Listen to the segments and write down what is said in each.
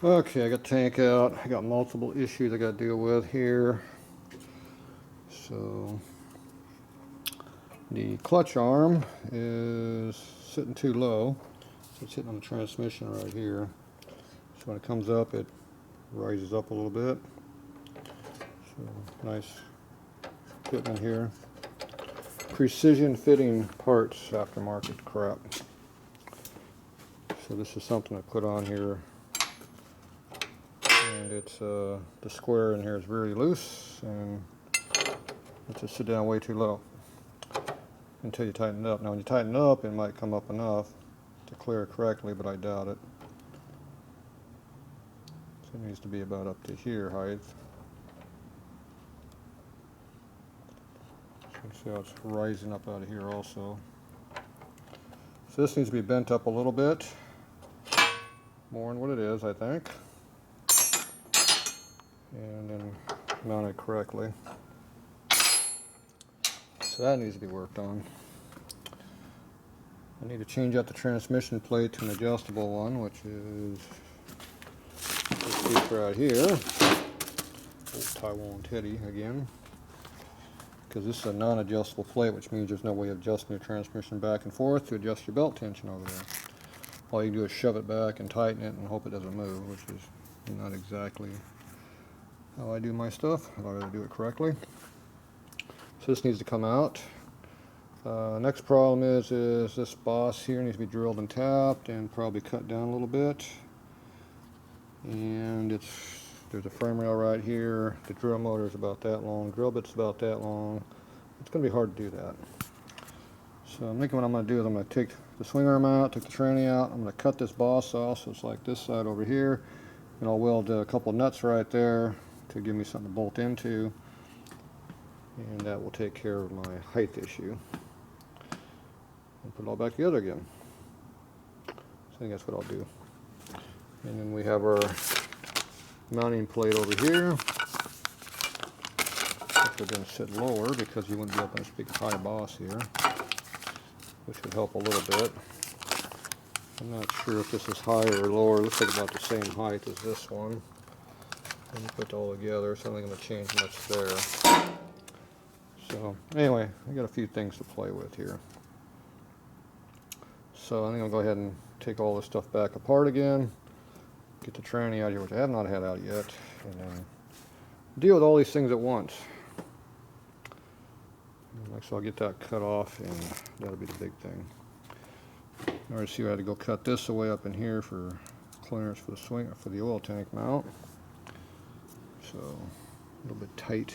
Okay, I got tank out. I got multiple issues I got to deal with here. So the clutch arm is sitting too low. So it's hitting on the transmission right here. So when it comes up, it rises up a little bit. So nice fitment here. Precision fitting parts, aftermarket crap. So this is something I put on here, and it's the square in here is very loose, and it just sit down way too low until you tighten it up. Now when you tighten it up, it might come up enough to clear it correctly, but I doubt it. So it needs to be about up to here height. So you can see how it's rising up out of here also. So this needs to be bent up a little bit, more than what it is, I think, and then mounted correctly. So that needs to be worked on. I need to change out the transmission plate to an adjustable one, which is this piece right here. Old Taiwan Teddy again. Because this is a non-adjustable plate, which means there's no way of adjusting your transmission back and forth to adjust your belt tension over there. All you do is shove it back and tighten it and hope it doesn't move, which is not exactly how I do my stuff. I gotta do it correctly. So this needs to come out. Next problem is this boss here needs to be drilled and tapped and probably cut down a little bit. And there's a frame rail right here. The drill motor is about that long. Drill bit's about that long. It's going to be hard to do that. So I'm thinking what I'm going to do is I'm going to take the swing arm out, take the tranny out. I'm going to cut this boss off so it's like this side over here. And I'll weld a couple of nuts right there to give me something to bolt into. And that will take care of my height issue. And put it all back together again. So I think that's what I'll do. And then we have our mounting plate over here. We're going to sit lower because you wouldn't be up on this big high boss here, which would help a little bit. I'm not sure if this is higher or lower. It looks like about the same height as this one. And you put it all together, so I don't think I'm going to change much there. So anyway, I got a few things to play with here. So I think I'll go ahead and take all this stuff back apart again, get the tranny out here, which I have not had out yet, and then deal with all these things at once. So I'll get that cut off, and that'll be the big thing. I already see I had to go cut this away up in here for clearance for the oil tank mount. So a little bit tight.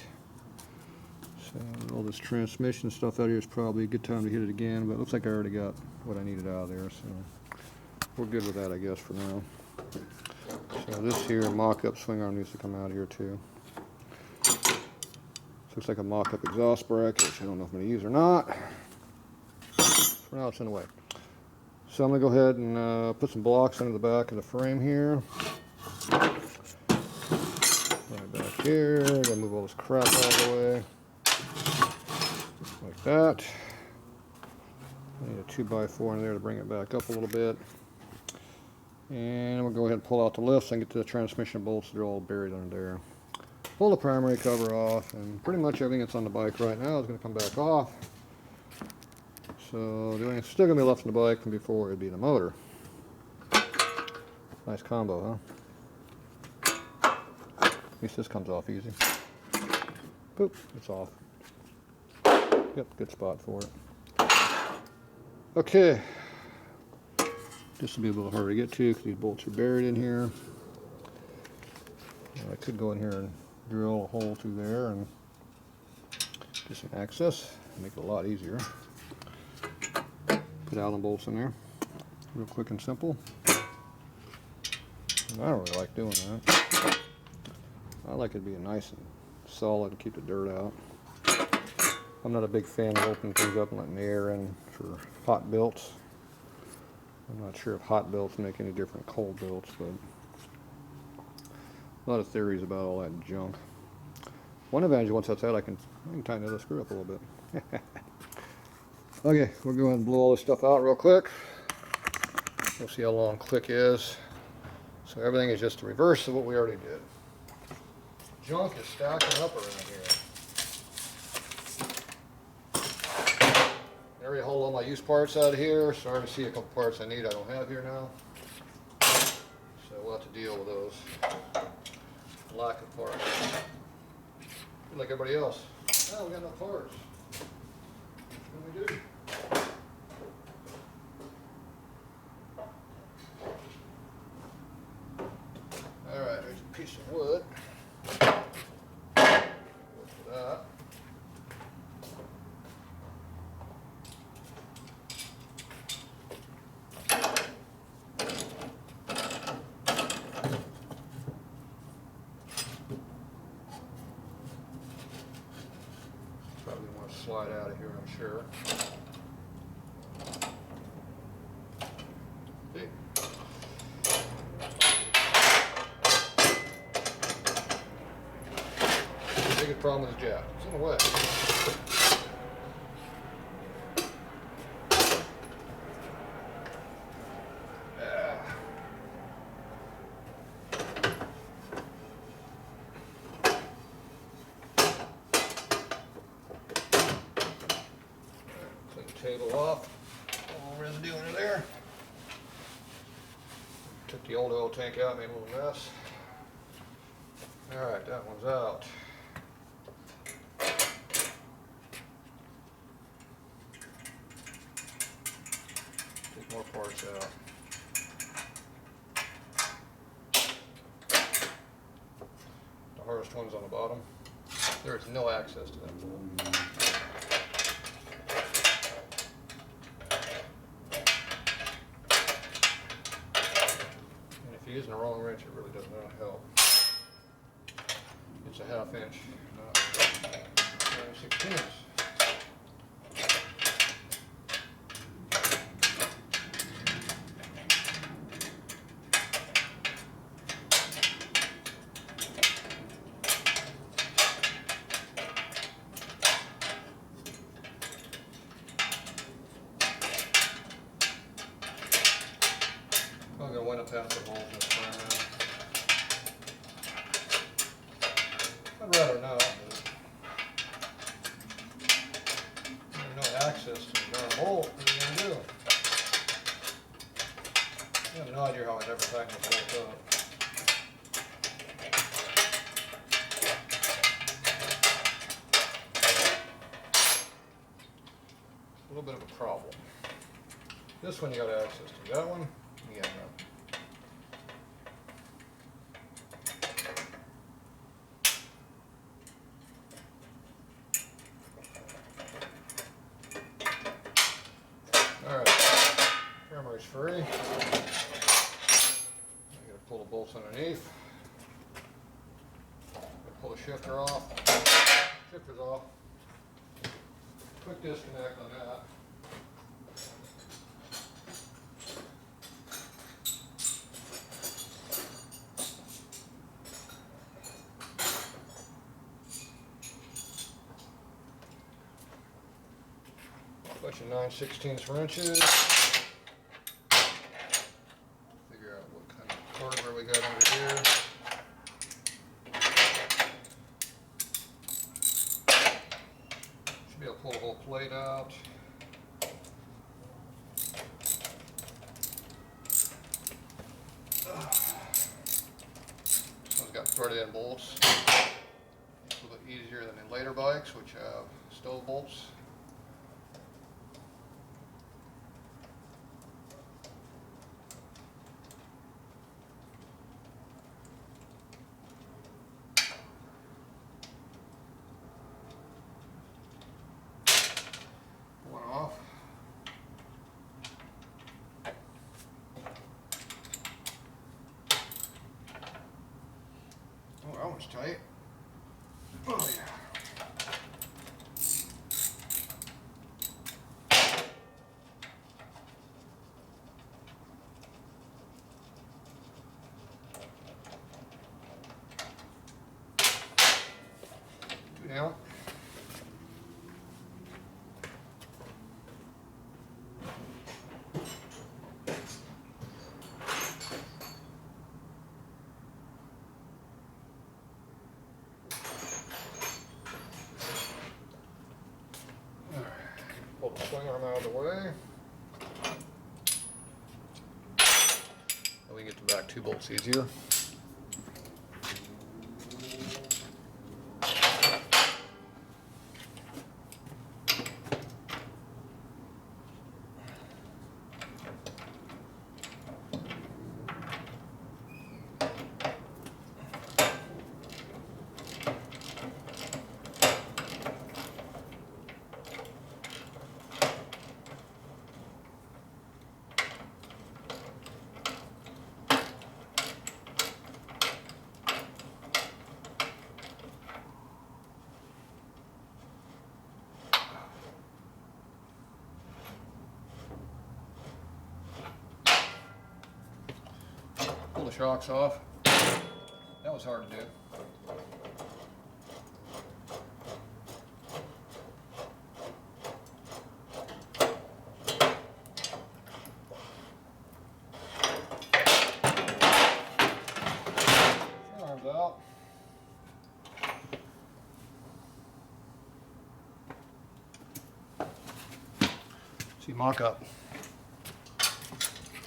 So all this transmission stuff out here is probably a good time to hit it again, but it looks like I already got what I needed out of there, so we're good with that, I guess, for now. So this here mock-up swing arm needs to come out here too. This looks like a mock-up exhaust bracket, which I don't know if I'm going to use or not. For now, it's in the way. So I'm going to go ahead and put some blocks under the back of the frame here. Right back here. Gotta move all this crap out of the way. Like that. I need a 2x4 in there to bring it back up a little bit. And we'll go ahead and pull out the lifts and get to the transmission bolts. They're all buried under there. Pull the primary cover off, and pretty much everything that's on the bike right now is going to come back off. So the only thing still going to be left on the bike from before would be the motor. Nice combo, huh? At least this comes off easy. Boop, it's off. Yep, good spot for it. Okay. This will be a little hard to get to because these bolts are buried in here. I could go in here and drill a hole through there and get some access, make it a lot easier. Put Allen bolts in there, real quick and simple. And I don't really like doing that. I like it being nice and solid and keep the dirt out. I'm not a big fan of opening things up and letting the air in for hot builds. I'm not sure if hot builds make any different than cold builds, but a lot of theories about all that junk. One advantage, once that's out, I can tighten the other screw up a little bit. Okay, we'll go ahead and blow all this stuff out real quick. We'll see how long click is. So everything is just the reverse of what we already did. Junk is stacking up around here. I already hauled all my used parts out of here. Starting to see a couple parts I need I don't have here now. So we'll have to deal with those. Lack of parts. Like everybody else. Oh, we got no parts. What do we do? Alright, there's a piece of wood. Look for that. Probably want to slide out of here, I'm sure. See? The biggest problem is the jack. It's in the way. Table off, all residue under there. Took the old oil tank out, made a little mess. Alright, that one's out. Take more parts out. The hardest one's on the bottom. There is no access to that bolt. If you're using the wrong wrench, it really does not help. It's a 1/2 inch, not 9/16. I'm going to wind up having to hold this time now. I'd rather not, but there's no access to the darn bolt. What are you going to do? I have no idea how I'd ever tighten this bolt up. A little bit of a problem. This one you got access to. That one, yeah, no. Alright, primary's free. I gotta pull the bolts underneath. Gotta pull the shifter off. Shifter's off. Quick disconnect on that. Bunch of 9/16 wrenches. Figure out what kind of hardware we got under here. Should be able to pull the whole plate out. This one's got threaded in bolts. It's a little bit easier than in later bikes, which have stove bolts. One off. Oh, that one's tight. Oh yeah. Two down. arm out of the way. And we get the back 2 bolts easier. Pull the shocks off. That was hard to do. Arms out. See, mock up.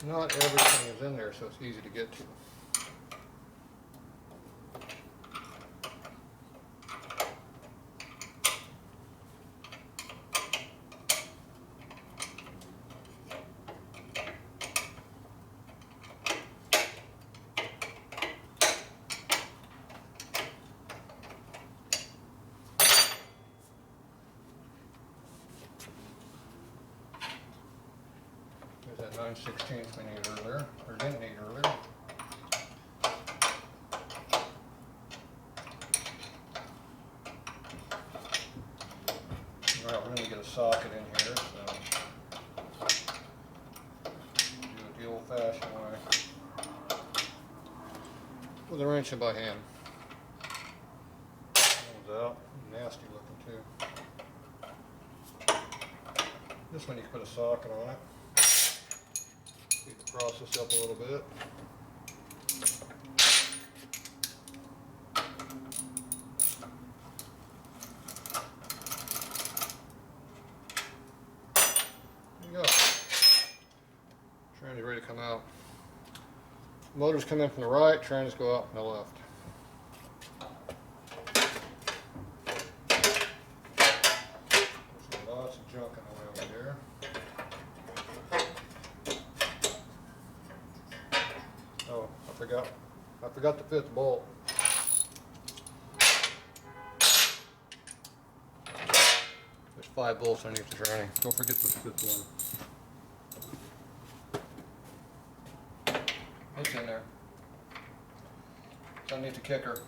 Not everything is in there, so it's easy to get to. There's that 9/16 we needed earlier, or didn't need earlier. Well, we're going to get a socket in here, so do it the old-fashioned way with a wrench and by hand. Comes out, nasty looking too. This one you can put a socket on it. Speed the process up a little bit. There you go. Tranny's ready to come out. Motors come in from the right, trannies go out from the left. There's lots of junk in the way over here. Oh, I forgot the 5th bolt. There's 5 bolts underneath the tranny. Don't forget the 5th one. It's in there. It's underneath the kicker.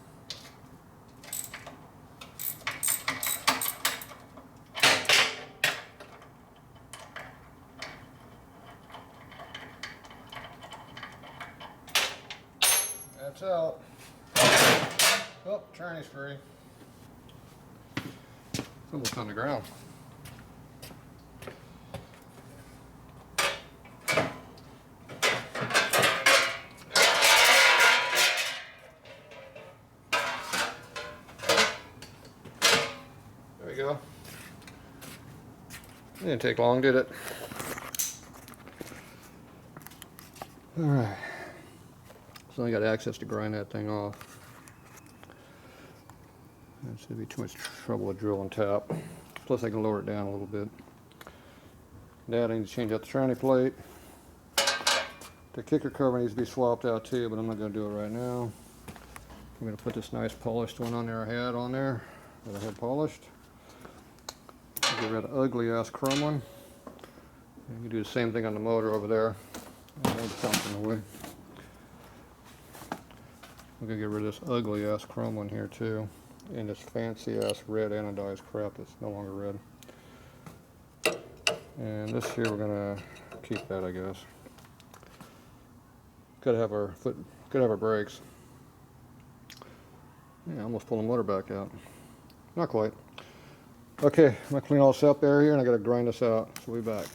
That's out. Oh, tranny's free. It's almost on the ground. There we go. It didn't take long, did it? All right. So I got access to grind that thing off. That's going to be too much trouble to drill and tap. Plus I can lower it down a little bit. Now I need to change out the tranny plate. The kicker cover needs to be swapped out too, but I'm not going to do it right now. I'm going to put this nice polished one on there I had on there that I had polished. Get rid of the ugly ass chrome one. And you do the same thing on the motor over there. Something away. I'm going to get rid of this ugly ass chrome one here too. And this fancy ass red anodized crap that's no longer red. And this here we're going to keep that, I guess. Gotta have our brakes. Yeah, almost pull the motor back out. Not quite. Okay, I'm going to clean all this up there here and I got to grind this out. So we'll be back.